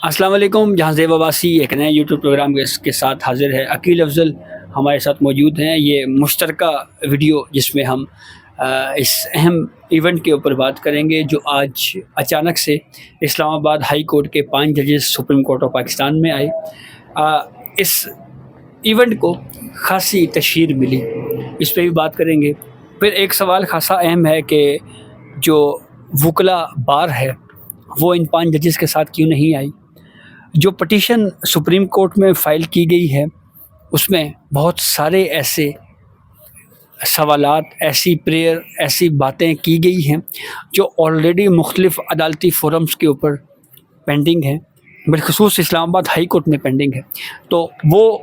السلام علیکم. جہاں زیب عباسی ایک نئے یوٹیوب پروگرام کے ساتھ حاضر ہے. عقیل افضل ہمارے ساتھ موجود ہیں. یہ مشترکہ ویڈیو جس میں ہم اس اہم ایونٹ کے اوپر بات کریں گے جو آج اچانک سے اسلام آباد ہائی کورٹ کے 5 ججز سپریم کورٹ آف پاکستان میں آئے. اس ایونٹ کو خاصی تشہیر ملی, اس پہ بھی بات کریں گے. پھر ایک سوال خاصا اہم ہے کہ جو وکلا بار ہے وہ ان 5 ججز کے ساتھ کیوں نہیں آئی. جو پٹیشن سپریم کورٹ میں فائل کی گئی ہے اس میں بہت سارے ایسے سوالات, ایسی پریئر, ایسی باتیں کی گئی ہیں جو آلریڈی مختلف عدالتی فورمز کے اوپر پینڈنگ ہیں, بالخصوص اسلام آباد ہائی کورٹ میں پینڈنگ ہے. تو وہ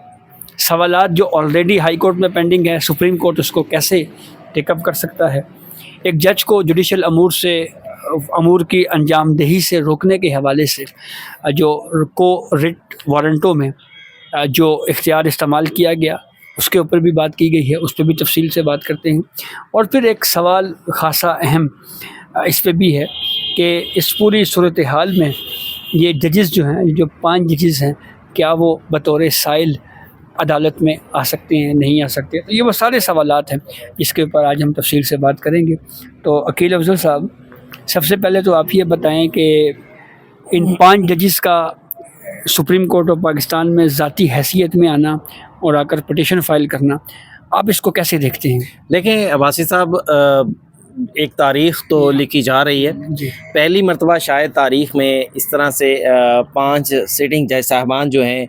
سوالات جو آلریڈی ہائی کورٹ میں پینڈنگ ہے, سپریم کورٹ اس کو کیسے ٹیک اپ کر سکتا ہے. ایک جج کو جوڈیشل امور کی انجام دہی سے روکنے کے حوالے سے جو کو ریٹ وارنٹوں میں جو اختیار استعمال کیا گیا اس کے اوپر بھی بات کی گئی ہے, اس پہ بھی تفصیل سے بات کرتے ہیں. اور پھر ایک سوال خاصا اہم اس پہ بھی ہے کہ اس پوری صورتحال میں یہ ججز جو ہیں, جو 5 ججز ہیں, کیا وہ بطور سائل عدالت میں آ سکتے ہیں, نہیں آ سکتے. تو یہ وہ سارے سوالات ہیں جس کے اوپر آج ہم تفصیل سے بات کریں گے. تو عقیل افضل صاحب, سب سے پہلے تو آپ یہ بتائیں کہ ان 5 ججز کا سپریم کورٹ آف پاکستان میں ذاتی حیثیت میں آنا اور آ کر پٹیشن فائل کرنا, آپ اس کو کیسے دیکھتے ہیں؟ دیکھیں عباسی صاحب, ایک تاریخ تو لکھی جا رہی ہے. جی, پہلی مرتبہ شاید تاریخ میں اس طرح سے 5 سٹنگ جج صاحبان جو ہیں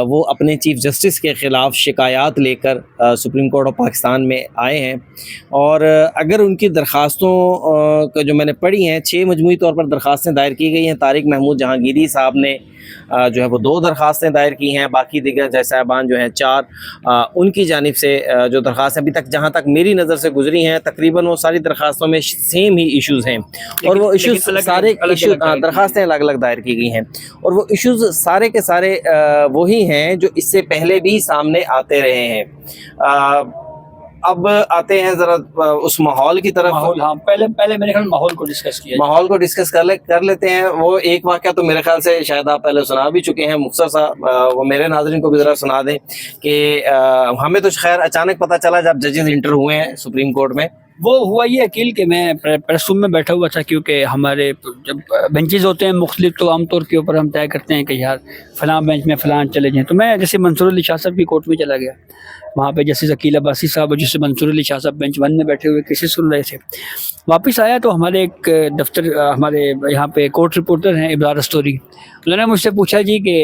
وہ اپنے چیف جسٹس کے خلاف شکایات لے کر سپریم کورٹ آف پاکستان میں آئے ہیں. اور اگر ان کی درخواستوں کا جو میں نے پڑھی ہیں, 6 مجموعی طور پر درخواستیں دائر کی گئی ہیں. طارق محمود جہانگیری صاحب نے جو ہے وہ 2 درخواستیں دائر کی ہیں, باقی دیگر جج صاحبان جو ہیں 4. ان کی جانب سے جو درخواستیں ابھی تک جہاں تک میری نظر سے گزری ہیں تقریباً وہ ساری درخواستوں میں سیم ہی ایشوز ہیں, اور وہ ایشوز سارے درخواستیں الگ الگ دائر کی گئی ہیں, اور وہ ایشوز سارے کے سارے وہی ہیں جو اس سے پہلے بھی سامنے آتے رہے ہیں. اب آتے ہیں ذرا اس ماحول کی طرف. ہاں, پہلے میرے خیال ماحول کو ڈسکس کیا, ماحول کو ڈسکس کر لیتے ہیں. وہ ایک واقعہ تو میرے خیال سے شاید آپ پہلے سنا بھی چکے ہیں, مختصر سا وہ میرے ناظرین کو بھی ذرا سنا دیں کہ ہمیں تو خیر اچانک پتہ چلا جب ججز انٹر ہوئے ہیں سپریم کورٹ میں. وہ ہوا یہ عقیل کہ میں پریس روم میں بیٹھا ہوا تھا, کیونکہ ہمارے جب بینچز ہوتے ہیں مختلف تو عام طور کے اوپر ہم طے کرتے ہیں کہ یار فلاں بینچ میں فلاں چلے جائیں. تو میں جیسے منصور علی شاہ صاحب کی کورٹ میں چلا گیا, وہاں پہ جیسے عقیل عباسی صاحب اور جیسے منصور علی شاہ صاحب بینچ 1 میں بیٹھے ہوئے کیسے سن رہے تھے. واپس آیا تو ہمارے ایک دفتر, ہمارے یہاں پہ کورٹ رپورٹر ہیں ابرار استوری, انہوں نے مجھ سے پوچھا جی کہ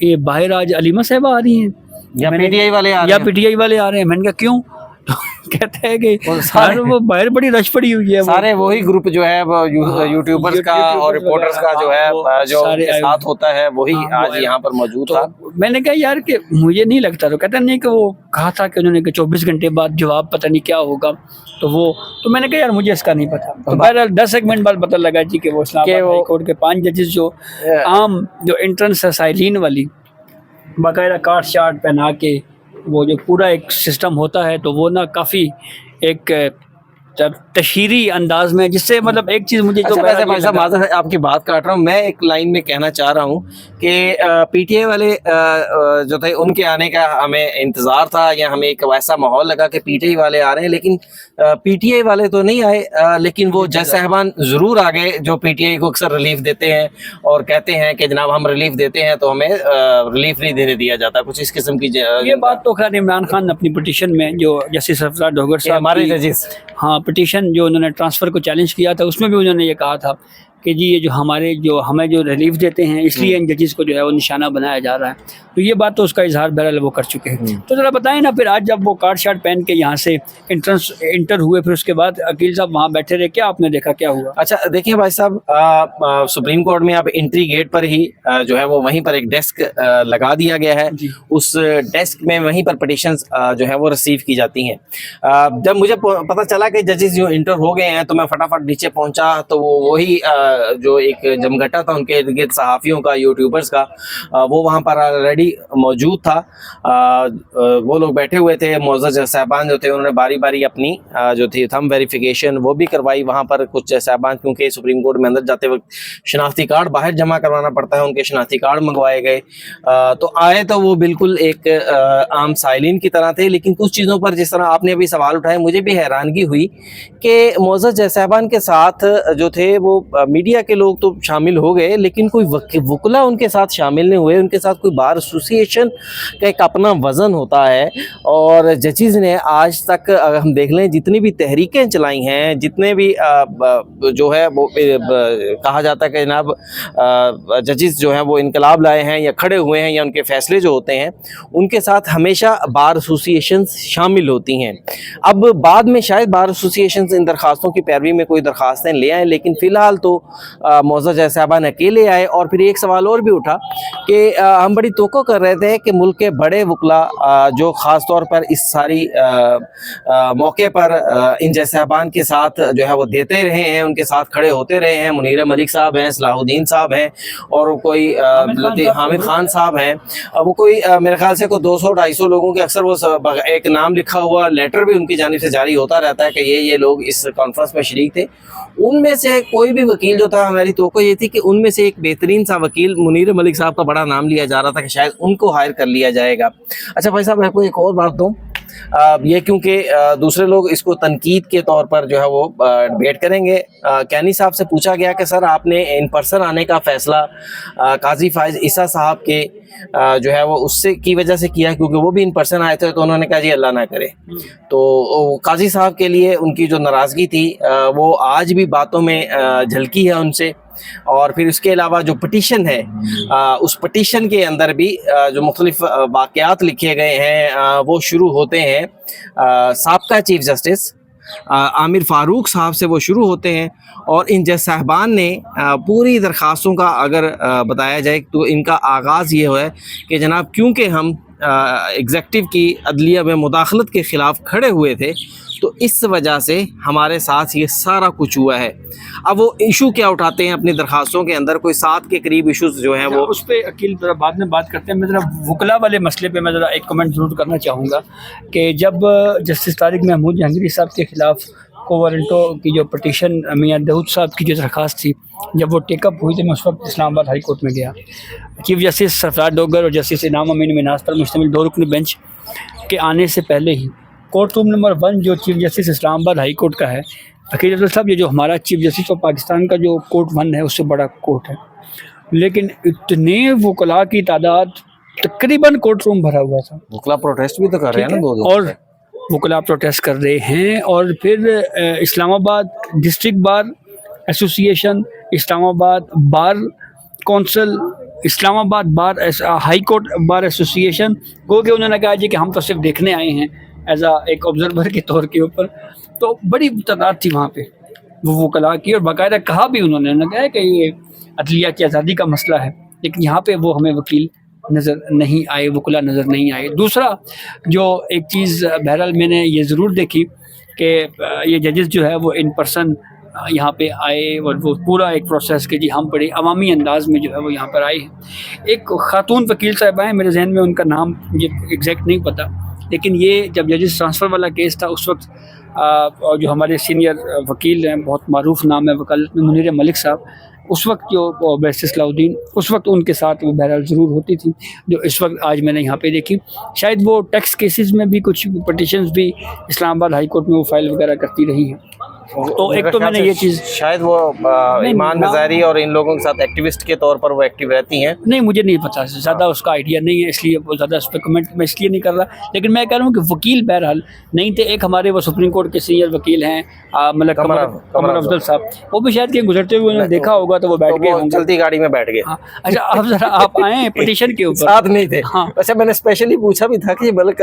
یہ باہر آج علیمہ صاحبہ آ رہی ہیں یا پی ٹی آئی والے آ رہے ہیں. میں نے کہا کیوں؟ تو کہتے ہیں کہ وہ باہر بڑی رش پڑی ہوئی ہے, سارے وہی گروپ جو ہے وہ یوٹیوبرز کا اور رپورٹرز کا جو ہے جو ساتھ ہوتا ہے وہی آج یہاں پر موجود تھا. میں نے کہا یار کہ مجھے نہیں لگتا. تو کہتا نہیں کہ وہ کہا تھا کہ انہوں نے کہ 24 گھنٹے بعد جواب پتہ نہیں کیا ہوگا. تو میں نے کہا یار مجھے اس کا نہیں پتا. تو بہرحال 10 ایک منٹ بعد پتہ لگا جی کہ وہ اسلام آباد ہائی کورٹ کے 5 ججز جو عام جو انٹرنس سائلین والی باقاعدہ کارڈ شارٹ پہنا کے وہ جو پورا ایک سسٹم ہوتا ہے, تو وہ نا کافی ایک تشہیری انداز میں, جس سے مطلب ایک چیز مجھے معذرت آپ کی بات کاٹ رہا ہوں, میں ایک لائن میں کہنا چاہ رہا ہوں کہ پی ٹی آئی والے جو تھے ان کے آنے کا ہمیں انتظار تھا, یا ہمیں ایک ویسا ماحول لگا کہ پی ٹی آئی والے آ رہے ہیں, لیکن پی ٹی آئی والے تو نہیں آئے, لیکن وہ جج صاحبان ضرور آ گئے جو پی ٹی آئی کو اکثر ریلیف دیتے ہیں اور کہتے ہیں کہ جناب ہم ریلیف دیتے ہیں تو ہمیں ریلیف نہیں دینے دیا جاتا, کچھ اس قسم کی. یہ بات تو خیر عمران خان نے اپنی پٹیشن میں جو جسٹس افضل ڈوگر صاحب ہمارے ججز, ہاں پٹیشن جو انہوں نے ٹرانسفر کو چیلنج کیا تھا, اس میں بھی انہوں نے یہ کہا تھا کہ جی یہ جو ہمیں جو ریلیف دیتے ہیں اس لیے ان ججز کو جو ہے وہ نشانہ بنایا جا رہا ہے. تو یہ بات تو اس کا اظہار بہرحال وہ کر چکے ہیں. تو ذرا بتائیں نا, پھر آج جب وہ کارڈ شارٹ پہن کے یہاں سے انٹر ہوئے, پھر اس کے بعد عقیل صاحب وہاں بیٹھے رہے, کیا آپ نے دیکھا, کیا ہوا؟ اچھا دیکھیں بھائی صاحب, سپریم کورٹ میں اب انٹری گیٹ پر ہی جو ہے وہ وہیں پر ایک ڈیسک لگا دیا گیا ہے. اس ڈیسک میں وہیں پر پٹیشنز جو ہے وہ ریسیو کی جاتی ہیں. جب مجھے پتہ چلا کہ ججز جو انٹر ہو گئے ہیں تو میں فٹافٹ نیچے پہنچا, تو وہ وہی جو ایک جمگھٹا تھا ان کے ارد گرد صحافیوں کا، یوٹیوبرز کا، وہ وہاں پر آلریڈی موجود تھا. وہ لوگ بیٹھے ہوئے تھے. معزز صاحبان جو تھے انہوں نے باری باری اپنی جو تھی تھم ویریفیکیشن وہ بھی کروائی. وہاں پر کچھ صاحبان کیونکہ سپریم کورٹ میں اندر جاتے وقت شناختی کارڈ باہر جمع کروانا پڑتا ہے، ان کے شناختی کارڈ منگوائے گئے. تو آئے تو وہ بالکل ایک عام سائلین کی طرح تھے. لیکن کچھ چیزوں پر جس طرح آپ نے ابھی سوال اٹھائے مجھے بھی حیرانگی ہوئی کہ معزز صاحبان کے ساتھ جو تھے وہ میڈیا کے لوگ تو شامل ہو گئے، لیکن کوئی وکلا ان کے ساتھ شامل نہیں ہوئے. ان کے ساتھ کوئی بار ایسوسی ایشن کا ایک اپنا وزن ہوتا ہے. اور ججز نے آج تک اگر ہم دیکھ لیں جتنی بھی تحریکیں چلائی ہیں، جتنے بھی جو ہے وہ کہا جاتا ہے کہ جناب ججز جو ہیں وہ انقلاب لائے ہیں یا کھڑے ہوئے ہیں یا ان کے فیصلے جو ہوتے ہیں ان کے ساتھ ہمیشہ بار ایسوسی ایشنز شامل ہوتی ہیں. اب بعد میں شاید بار ایسوسی ایشنز ان درخواستوں کی پیروی میں کوئی درخواستیں لے آئیں، لیکن فی الحال تو معزز صاحبان اکیلے آئے. اور پھر ایک سوال اور بھی اٹھا کہ ہم بڑی توقع کر رہے تھے کہ ملک کے بڑے وکلا جو خاص طور پر اس ساری موقع پر ان جیسے صاحبان کے ساتھ جو ہے وہ دیتے رہے ہیں، ان کے ساتھ کھڑے ہوتے رہے ہیں. منیر ملک صاحب ہیں، صلاح الدین صاحب ہیں، اور کوئی حامد خان صاحب ہیں. وہ کوئی میرے خیال سے کوئی 200-250 لوگوں کے اکثر وہ ایک نام لکھا ہوا لیٹر بھی ان کی جانب سے جاری ہوتا رہتا ہے کہ یہ لوگ اس کانفرنس میں شریک تھے. ان میں سے کوئی بھی وکیل جو تھا، ہماری توقع یہ تھی کہ ان میں سے ایک بہترین سا وکیل منیر ملک صاحب کا بڑا نام لیا جا رہا تھا کہ شاید ان کو ہائر کر لیا جائے گا. اچھا بھائی صاحب میں کو ایک اور بات دوں، یہ کیونکہ دوسرے لوگ اس کو تنقید کے طور پر جو ہے وہ ڈیبیٹ کریں گے. کینی صاحب سے پوچھا گیا کہ سر آپ نے ان پرسن آنے کا فیصلہ قاضی فائز عیسیٰ صاحب کے جو ہے وہ اس سے کی وجہ سے کیا کیونکہ وہ بھی ان پرسن آئے تھے، تو انہوں نے کہا جی اللہ نہ کرے. تو قاضی صاحب کے لیے ان کی جو ناراضگی تھی وہ آج بھی باتوں میں جھلکی ہے ان سے. اور پھر اس کے علاوہ جو پٹیشن ہے اس پٹیشن کے اندر بھی جو مختلف واقعات لکھے گئے ہیں وہ شروع ہوتے ہیں سابقہ چیف جسٹس عامر فاروق صاحب سے وہ شروع ہوتے ہیں. اور ان جج صاحبان نے پوری درخواستوں کا اگر بتایا جائے تو ان کا آغاز یہ ہے کہ جناب کیونکہ ہم ایگزیکٹو کی عدلیہ میں مداخلت کے خلاف کھڑے ہوئے تھے تو اس وجہ سے ہمارے ساتھ یہ سارا کچھ ہوا ہے. اب وہ ایشو کیا اٹھاتے ہیں اپنی درخواستوں کے اندر، کوئی 7 کے قریب ایشوز جو ہیں وہ اس پہ عقیل ذرا بعد میں بات کرتے ہیں. میں ذرا وکلا والے مسئلے پہ میں ذرا ایک کمنٹ ضرور کرنا چاہوں گا کہ جب جسٹس طارق محمود جہانگیری صاحب کے خلاف کوورنٹو کی جو پٹیشن میاں داؤد صاحب کی جو درخواست تھی جب وہ ٹیک اپ ہوئی تو میں اس وقت اسلام آباد ہائی کورٹ میں گیا. چیف جسٹس سرفراز ڈوگر اور جسٹس انعام امین مناز پر مشتمل 2 رکنی بینچ کے آنے سے پہلے ہی کورٹ روم نمبر 1 جو چیف جسٹس اسلام آباد ہائی کورٹ کا ہے، عقیل افضل صاحب، یہ جو ہمارا چیف جسٹس آف پاکستان کا جو کورٹ 1 ہے اس سے بڑا کورٹ ہے، لیکن اتنے وکلاء کی تعداد تقریباً کورٹ روم بھرا ہوا تھا. وکلا پروٹیسٹ بھی تو کر رہے ہیں نا 2 اور وکلاء پروٹیسٹ کر رہے ہیں. اور پھر اسلام آباد ڈسٹرکٹ بار ایسوسی ایشن، اسلام آباد بار کونسل، اسلام آباد بار ہائی کورٹ بار ایسوسی ایشن گو کہ انہوں نے کہا جی کہ ہم تو صرف دیکھنے آئے ہیں ایز ایک آبزرور کے طور کے اوپر. تو بڑی تعداد تھی وہاں پہ وہ وکلاء کی، اور باقاعدہ کہا بھی انہوں نے کہا کہ یہ عدلیہ کی آزادی کا مسئلہ ہے، لیکن یہاں پہ وہ ہمیں وکیل نظر نہیں آئے، وکلاء نظر نہیں آئے. دوسرا جو ایک چیز بہرحال میں نے یہ ضرور دیکھی کہ یہ ججز جو ہے وہ ان پرسن یہاں پہ آئے اور وہ پورا ایک پروسیس کہ جی ہم بڑے عوامی انداز میں جو ہے وہ یہاں پر آئے ہیں. ایک خاتون وکیل صاحب ہیں، میرے ذہن میں ان کا نام مجھے ایگزیکٹ نہیں پتہ، لیکن یہ جب ججز ٹرانسفر والا کیس تھا اس وقت جو ہمارے سینئر وکیل ہیں، بہت معروف نام ہے وکالت میں منیر ملک صاحب، اس وقت جو بیرسٹر صلاح الدین، اس وقت ان کے ساتھ وہ بہرحال ضرور ہوتی تھی جو اس وقت آج میں نے یہاں پہ دیکھی. شاید وہ ٹیکس کیسز میں بھی کچھ پٹیشنز بھی اسلام آباد ہائی کورٹ میں وہ فائل وغیرہ کرتی رہی ہیں. تو ایک تو میں نے یہ چیز شاید وہ ایمان نظاری اور ان لوگوں کے ساتھ ایکٹیوسٹ کے طور پر وہ ایکٹیو رہتی ہیں. نہیں مجھے نہیں پتا، زیادہ اس کا آئیڈیا نہیں ہے، اس لیے وہ زیادہ اس پہ کمنٹ میں اس لیے نہیں کر رہا. لیکن میں کہہ رہا ہوں کہ وکیل بہرحال نہیں تھے. ایک ہمارے وہ سپریم کورٹ کے سینئر وکیل ہیں ملک قمر افضل صاحب، وہ بھی شاید کہیں گزرتے ہوئے انہوں نے دیکھا ہوگا تو وہ بیٹھ گئے ہوں گے، چلتی گاڑی میں بیٹھ گئے. اچھا اب ذرا آپ آئیں پٹیشن کے اوپر. ساتھ نہیں تھے. اچھا میں نے اسپیشلی پوچھا بھی تھا کہ ملک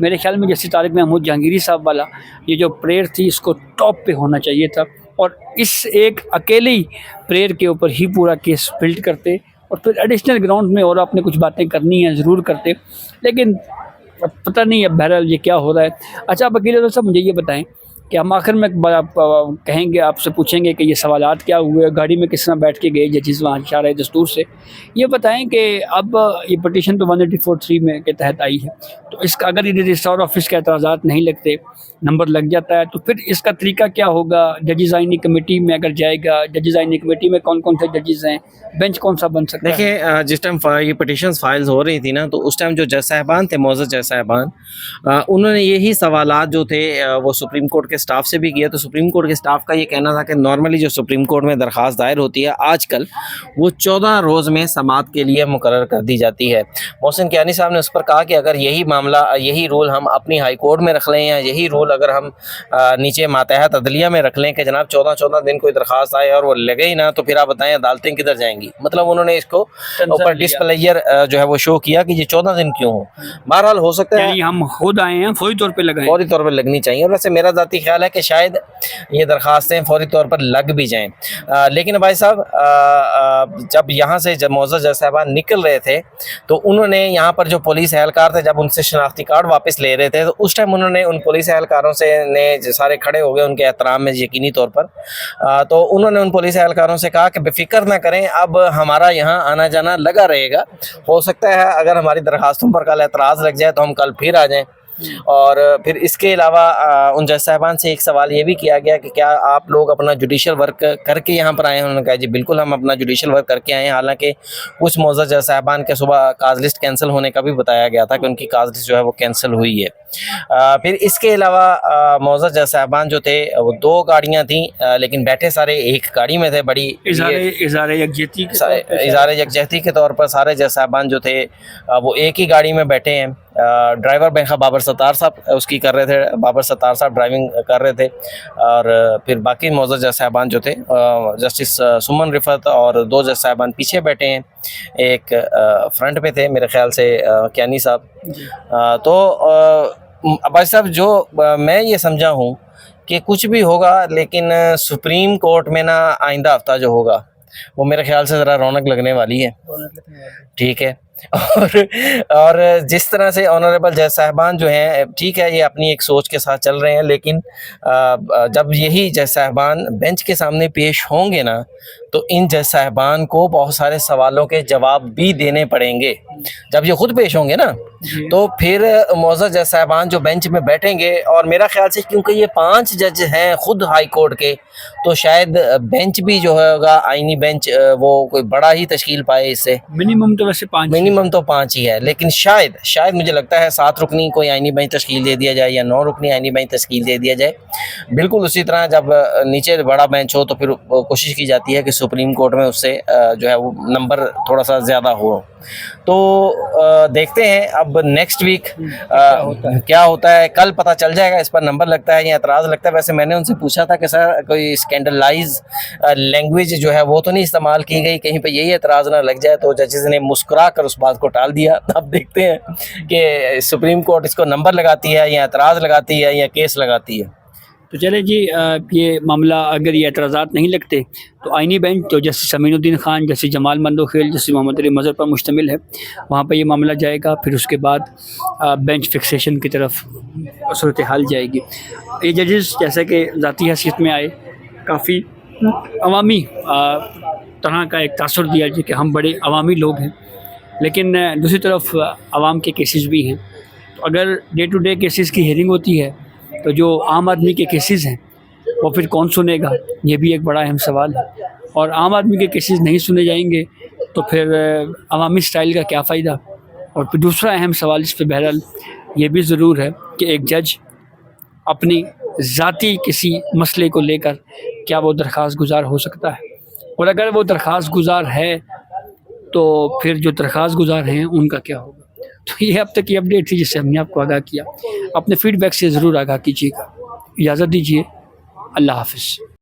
میرے خیال میں جیسے طارق محمود جہانگیری صاحب والا یہ جو پریئر تھی اس کو ٹاپ پہ ہونا چاہیے تھا، اور اس ایک اکیلے ہی پریئر کے اوپر ہی پورا کیس بلڈ کرتے، اور پھر ایڈیشنل گراؤنڈ میں اور آپ نے کچھ باتیں کرنی ہیں ضرور کرتے، لیکن اب پتہ نہیں اب بہرحال یہ کیا ہو رہا ہے۔ اچھا آپ عقیل صاحب مجھے یہ بتائیں کہ ہم آخر میں آپ کہیں گے، آپ سے پوچھیں گے کہ یہ سوالات کیا ہوئے، گاڑی میں کس طرح بیٹھ کے گئے ججز وہاں اشارہ دستور سے، یہ بتائیں کہ اب یہ پٹیشن تو 184(3) میں کے تحت آئی ہے، تو اس کا اگر یہ رجسٹرار آفس کے اعتراضات نہیں لگتے، نمبر لگ جاتا ہے، تو پھر اس کا طریقہ کیا ہوگا؟ ججز آئینی کمیٹی میں اگر جائے گا، ججز آئینی کمیٹی میں کون کون سے ججز ہیں، بینچ کون سا بن سکتا ہے؟ دیکھیں جس ٹائم یہ پٹیشنز فائلز ہو رہی تھی نا، تو اس ٹائم جو جج صاحبان تھے، معزز جج صاحبان، انہوں نے یہی سوالات جو تھے وہ سپریم کورٹ کے سٹاف سے بھی کیا۔ تو سپریم کورٹ کے سٹاف کا یہ کہنا تھا کہ نارملی جو سپریم کورٹ میں درخواست دائر ہوتی ہے آج کل، وہ 14 روز میں سماعت کے لیے مقرر کر دی جاتی ہے۔ محسن کیانی صاحب نے اس پر کہا کہ اگر یہی معاملہ، یہی رول ہم اپنی ہائی کورٹ میں رکھ لیں، یا یہی رول اگر ہم نیچے ماتحت عدلیہ میں رکھ لیں کہ جناب 14 دن کوئی درخواست آئے اور وہ لگے ہی نہ، تو پھر آپ بتائیں عدالتیں کدھر جائیں گی؟ مطلب انہوں نے اس کو اوپر ڈسپلیئر جو ہے وہ شو کیا کہ یہ 14 دن کیوں ہو۔ بہرحال ہو سکتا ہے یعنی ہم خود آئے ہیں فوری طور پہ لگائیں، فوری طور پر لگنی چاہیے، اور ویسے میرا ذاتی خیال ہے کہ شاید یہ درخواستیں فوری طور پر لگ بھی جائیں۔ لیکن بھائی صاحب جب یہاں سے جب معزز جج صاحبان نکل رہے تھے تو انہوں نے یہاں پر جو پولیس اہلکار تھے، جب ان سے شناختی کارڈ واپس لے رہے تھے، تو اس ٹائم انہوں نے ان پولیس اہلکاروں سے سارے کھڑے ہو گئے ان کے احترام میں یقینی طور پر، تو انہوں نے ان پولیس اہلکاروں سے کہا کہ بے فکر نہ کریں، اب ہمارا یہاں آنا جانا لگا رہے گا، ہو سکتا ہے اگر ہماری درخواستوں پر کل اعتراض لگ جائے تو ہم کل پھر آ جائیں۔ اور پھر اس کے علاوہ ان جج صاحبان سے ایک سوال یہ بھی کیا گیا کہ کیا آپ لوگ اپنا جوڈیشل ورک کر کے یہاں پر آئے ہیں؟ انہوں نے کہا جی بالکل ہم اپنا جوڈیشل ورک کر کے آئے ہیں، حالانکہ کچھ معزز جج صاحبان کے صبح کاز لسٹ کینسل ہونے کا بھی بتایا گیا تھا کہ ان کی کاز لسٹ جو ہے وہ کینسل ہوئی ہے۔ پھر اس کے علاوہ معزز جج صاحبان جو تھے وہ 2 گاڑیاں تھیں، لیکن بیٹھے سارے ایک گاڑی میں تھے۔ بڑی اظہار یکجہتی کے طور پر سارے جج صاحبان جو تھے وہ ایک ہی گاڑی میں بیٹھے ہیں۔ ڈرائیور بینخا بابر ستار صاحب اس کی کر رہے تھے، بابر ستار صاحب ڈرائیونگ کر رہے تھے، اور پھر باقی معزز جج صاحبان جو تھے جسٹس سمن رفعت اور 2 جج صاحبان پیچھے بیٹھے ہیں، ایک فرنٹ پہ تھے میرے خیال سے کیانی صاحب۔ تو بھائی صاحب جو میں یہ سمجھا ہوں کہ کچھ بھی ہوگا، لیکن سپریم کورٹ میں نا آئندہ ہفتہ جو ہوگا وہ میرے خیال سے ذرا رونق لگنے والی ہے، ٹھیک ہے۔ اور جس طرح سے آنریبل جج صاحبان جو ہیں، ٹھیک ہے یہ اپنی ایک سوچ کے ساتھ چل رہے ہیں، لیکن جب یہی جج صاحبان بینچ کے سامنے پیش ہوں گے نا، تو ان جج صاحبان کو بہت سارے سوالوں کے جواب بھی دینے پڑیں گے۔ جب یہ خود پیش ہوں گے نا، تو پھر معزز جج صاحبان جو بینچ میں بیٹھیں گے، اور میرا خیال سے کیونکہ یہ 5 جج ہیں خود ہائی کورٹ کے، تو شاید بینچ بھی جو ہوگا آئینی بینچ وہ کوئی بڑا ہی تشکیل پائے اس سے۔ منیمم تو ویسے 5 منیمم تو 5 ہی ہے، لیکن شاید مجھے لگتا ہے 7 رکنی کوئی آئینی بینچ تشکیل دے دیا جائے، یا 9 رکنی آئینی بینچ تشکیل دے دیا جائے۔ بالکل اسی طرح جب نیچے بڑا بینچ ہو تو پھر کوشش کی جاتی ہے کہ سپریم کورٹ میں اس سے جو ہے وہ نمبر تھوڑا سا زیادہ ہو۔ تو دیکھتے ہیں اب نیکسٹ ویک کیا ہوتا ہے، کل پتہ چل جائے گا اس پر نمبر لگتا ہے یا اعتراض لگتا ہے۔ ویسے میں نے ان سے پوچھا تھا کہ سر کوئی اسکینڈلائز لینگویج جو ہے وہ تو نہیں استعمال کی گئی، کہیں پہ یہی اعتراض نہ لگ جائے، تو ججز نے مسکرا کر اس بات کو ٹال دیا۔ اب دیکھتے ہیں کہ سپریم کورٹ اس کو نمبر لگاتی ہے یا اعتراض لگاتی ہے یا کیس لگاتی ہے۔ تو چلے جی، یہ معاملہ اگر یہ اعتراضات نہیں لگتے تو آئینی بینچ تو جسٹس امین الدین خان، جسٹس جمال مندوخیل، جسٹس محمد علی مظہر پر مشتمل ہے، وہاں پہ یہ معاملہ جائے گا، پھر اس کے بعد بینچ فکسیشن کی طرف صورتحال جائے گی۔ یہ ججز جیسا کہ ذاتی حیثیت میں آئے، کافی عوامی طرح کا ایک تاثر دیا جی کہ ہم بڑے عوامی لوگ ہیں، لیکن دوسری طرف عوام کے کیسز بھی ہیں۔ تو اگر ڈے ٹو ڈے کیسز کی ہیئرنگ ہوتی ہے تو جو عام آدمی کے کیسز ہیں وہ پھر کون سنے گا؟ یہ بھی ایک بڑا اہم سوال ہے، اور عام آدمی کے کیسز نہیں سنے جائیں گے تو پھر عوامی سٹائل کا کیا فائدہ؟ اور پھر دوسرا اہم سوال اس پہ بہرحال یہ بھی ضرور ہے کہ ایک جج اپنی ذاتی کسی مسئلے کو لے کر کیا وہ درخواست گزار ہو سکتا ہے، اور اگر وہ درخواست گزار ہے تو پھر جو درخواست گزار ہیں ان کا کیا ہوگا؟ تو یہ اب تک کی اپڈیٹ تھی جس سے ہم نے آپ کو آگاہ کیا۔ اپنے فیڈ بیک سے ضرور آگاہ کیجیے گا۔ اجازت دیجیے، اللہ حافظ۔